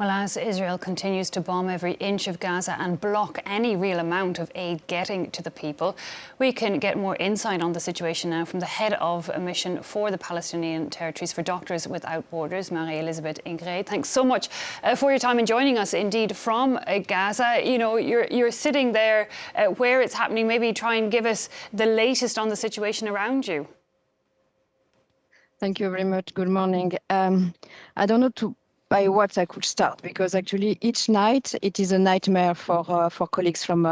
Well, as Israel continues to bomb every inch of Gaza and block any real amount of aid getting to the people, we can get more insight on the situation now from the head of a mission for the Palestinian Territories for Doctors Without Borders, Marie-Elisabeth Ingres. Thanks so much for your time and joining us indeed from Gaza. You know, you're sitting there where it's happening. Maybe try and give us the latest on the situation around you. Thank you very much. Good morning. I don't know by what I could start, because actually each night it is a nightmare for colleagues from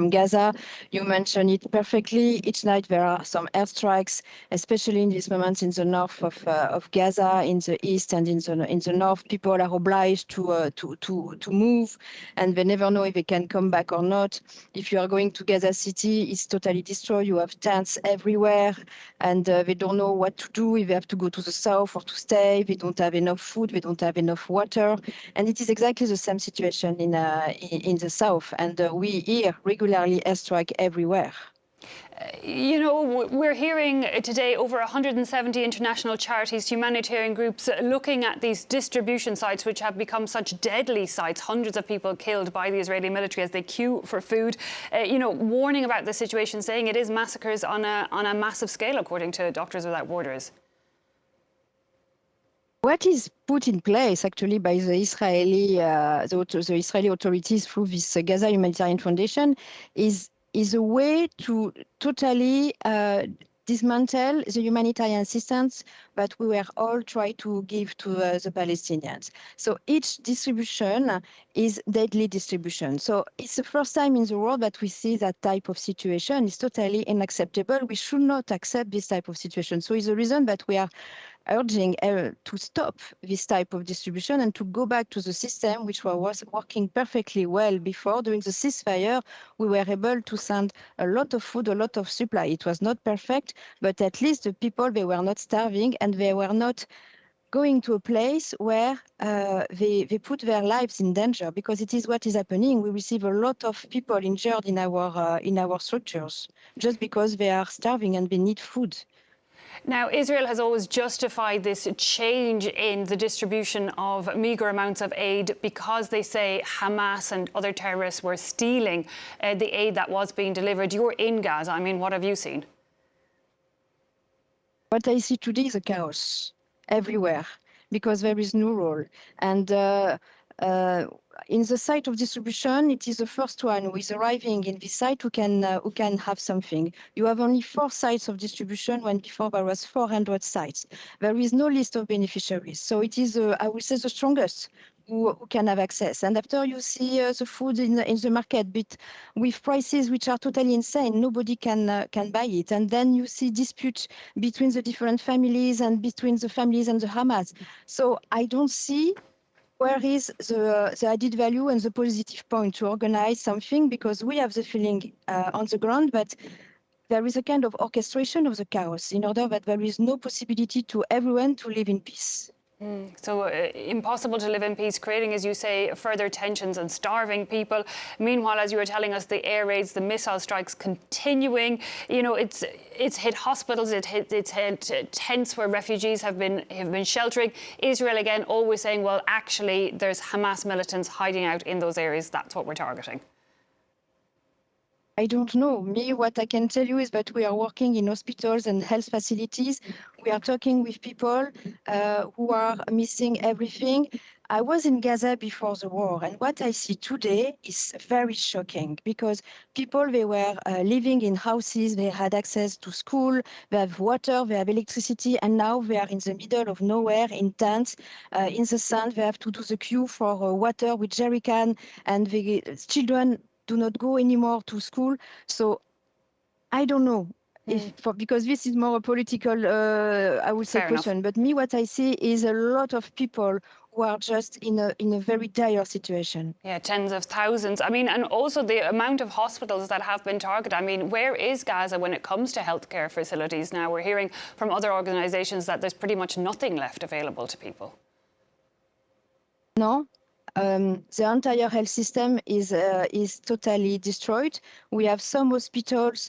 Gaza. You mentioned it perfectly. Each night there are some airstrikes, especially in these moments in the north of Gaza, in the east and in the north. People are obliged to move, and they never know if they can come back or not. If you are going to Gaza City, it's totally destroyed. You have tents everywhere, and they don't know what to do, if they have to go to the south or to stay. They don't have enough food. They don't have enough water, and it is exactly the same situation in the south. And we hear regularly airstrike everywhere. You know, we're hearing today over 170 international charities, humanitarian groups looking at these distribution sites which have become such deadly sites. Hundreds of people killed by the Israeli military as they queue for food. You know, warning about the situation, saying it is massacres on a massive scale, according to Doctors Without Borders. What is put in place actually by the Israeli authorities through this Gaza Humanitarian Foundation is a way to totally dismantle the humanitarian assistance that we were all trying to give to the Palestinians. So each distribution is deadly distribution. So it's the first time in the world that we see that type of situation. It's totally unacceptable. We should not accept this type of situation. So it's the reason that we are urging to stop this type of distribution and to go back to the system which was working perfectly well before. During the ceasefire, we were able to send a lot of food, a lot of supply. It was not perfect, but at least the people, they were not starving, and they were not going to a place where they put their lives in danger, because it is what is happening. We receive a lot of people injured in our structures just because they are starving and they need food. Now, Israel has always justified this change in the distribution of meagre amounts of aid because they say Hamas and other terrorists were stealing the aid that was being delivered. You're in Gaza. I mean, what have you seen? What I see today is a chaos everywhere, because there is no rule. And in the site of distribution, it is the first one who is arriving in this site who can have something. You have only 4 sites of distribution, when before there was 400 sites. There is no list of beneficiaries. So it is, I would say, the strongest who can have access. And after you see the food in the market, but with prices which are totally insane, nobody can buy it. And then you see disputes between the different families and between the families and the Hamas. So I don't see where is the added value and the positive point to organize something, because we have the feeling on the ground that there is a kind of orchestration of the chaos in order that there is no possibility to everyone to live in peace. So impossible to live in peace, creating, as you say, further tensions and starving people. Meanwhile, as you were telling us, the air raids, the missile strikes continuing. You know, it's hit hospitals, it's hit tents where refugees have been sheltering. Israel again always saying, well, actually, there's Hamas militants hiding out in those areas. That's what we're targeting. I don't know. What I can tell you is that we are working in hospitals and health facilities. We are talking with people who are missing everything. I was in Gaza before the war, and what I see today is very shocking, because people, they were living in houses, they had access to school, they have water, they have electricity, and now they are in the middle of nowhere, in tents, in the sun. They have to do the queue for water with jerrycan, and the children do not go anymore to school. So I don't know because this is more a political, I would say, question. But what I see is a lot of people who are just in a very dire situation. Yeah, tens of thousands. I mean, and also the amount of hospitals that have been targeted. I mean, where is Gaza when it comes to healthcare facilities now? We're hearing from other organisations that there's pretty much nothing left available to people. No. The entire health system is totally destroyed. We have some hospitals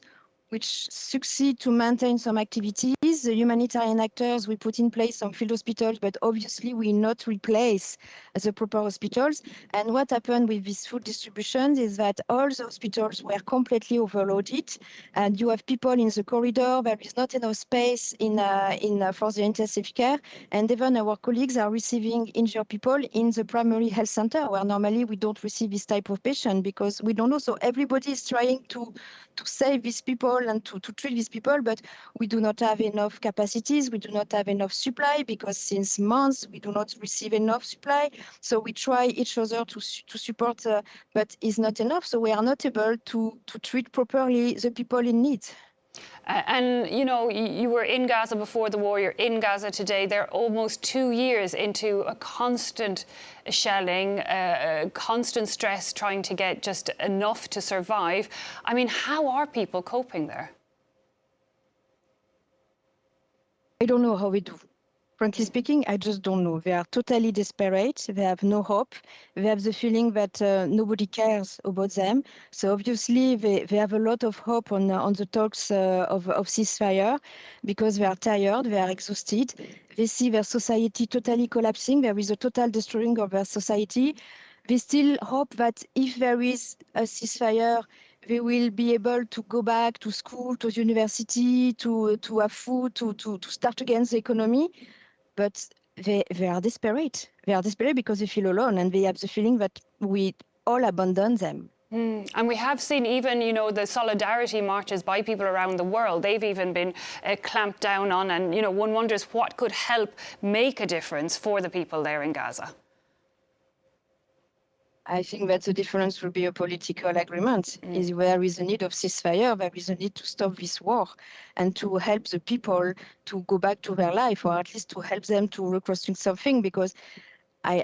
which succeed to maintain some activities. The humanitarian actors, we put in place some field hospitals, but obviously we not replace the proper hospitals. And what happened with this food distribution is that all the hospitals were completely overloaded, and you have people in the corridor. There is not enough space for the intensive care, and even our colleagues are receiving injured people in the primary health center, where normally we don't receive this type of patient because we don't know. So everybody is trying to save these people and to treat these people, but we do not have enough capacities, we do not have enough supply, because since months we do not receive enough supply. So we try each other to support, but it's not enough. So we are not able to treat properly the people in need. And, you know, you were in Gaza before the war, you're in Gaza today. They're almost 2 years into a constant shelling, constant stress, trying to get just enough to survive. I mean, how are people coping there? I don't know how we do. Frankly speaking, I just don't know. They are totally desperate. They have no hope. They have the feeling that nobody cares about them. So obviously, they have a lot of hope on the talks of ceasefire, because they are tired, they are exhausted. They see their society totally collapsing. There is a total destroying of their society. They still hope that if there is a ceasefire, they will be able to go back to school, to university, to have food, to start again the economy. But they are desperate. They are desperate because they feel alone, and they have the feeling that we all abandon them. And we have seen even, you know, the solidarity marches by people around the world. They've even been clamped down on, and, you know, one wonders what could help make a difference for the people there in Gaza. I think that the difference will be a political agreement. Is there is a need of ceasefire, there is a need to stop this war and to help the people to go back to their life, or at least to help them to reconstruct something, because I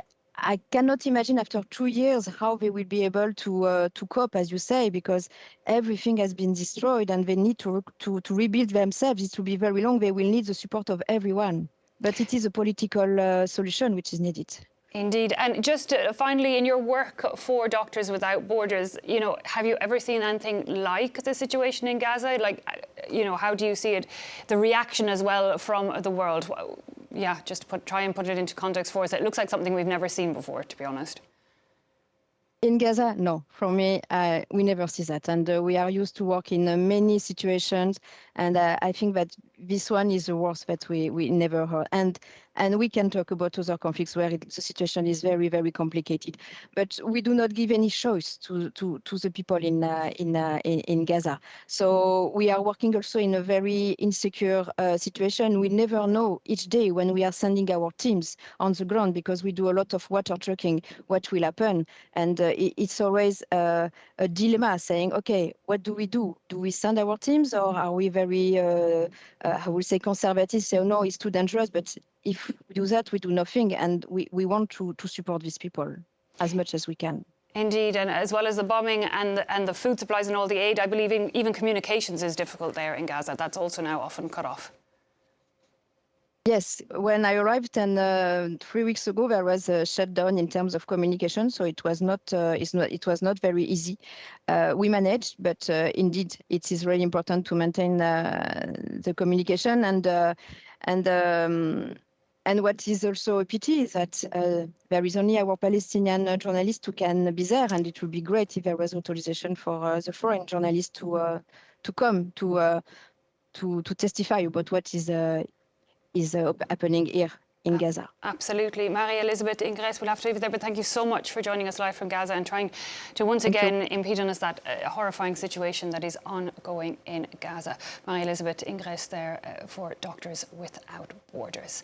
cannot imagine after 2 years how they will be able to cope, as you say, because everything has been destroyed and they need to rebuild themselves. It will be very long. They will need the support of everyone. But it is a political solution which is needed. Indeed. And just finally, in your work for Doctors Without Borders, you know, have you ever seen anything like the situation in Gaza? Like, you know, how do you see it, the reaction as well from the world? Yeah, just try and put it into context for us. It looks like something we've never seen before, to be honest. In Gaza, no. For me, we never see that. And we are used to work in many situations. And I think that this one is the worst that we never heard. And we can talk about other conflicts where the situation is very, very complicated. But we do not give any choice to the people in Gaza. So we are working also in a very insecure situation. We never know each day when we are sending our teams on the ground, because we do a lot of water trucking, what will happen. And it's always a dilemma, saying, okay, what do we do? Do we send our teams, or are we very, I will say, conservative, say, oh, no, it's too dangerous? But if we do that, we do nothing. And we want to support these people as much as we can. Indeed, and as well as the bombing and the food supplies and all the aid, I believe even communications is difficult there in Gaza. That's also now often cut off. Yes, when I arrived, and 3 weeks ago, there was a shutdown in terms of communication, so it was not very easy. We managed, but indeed, it is really important to maintain the communication. And what is also a pity is that there is only our Palestinian journalists who can be there, and it would be great if there was authorization for the foreign journalists to come to testify about what is happening here in Gaza. Absolutely. Marie-Elisabeth Ingres, we'll have to leave it there, but thank you so much for joining us live from Gaza and trying to once again impede on us that horrifying situation that is ongoing in Gaza. Marie-Elisabeth Ingres there for Doctors Without Borders.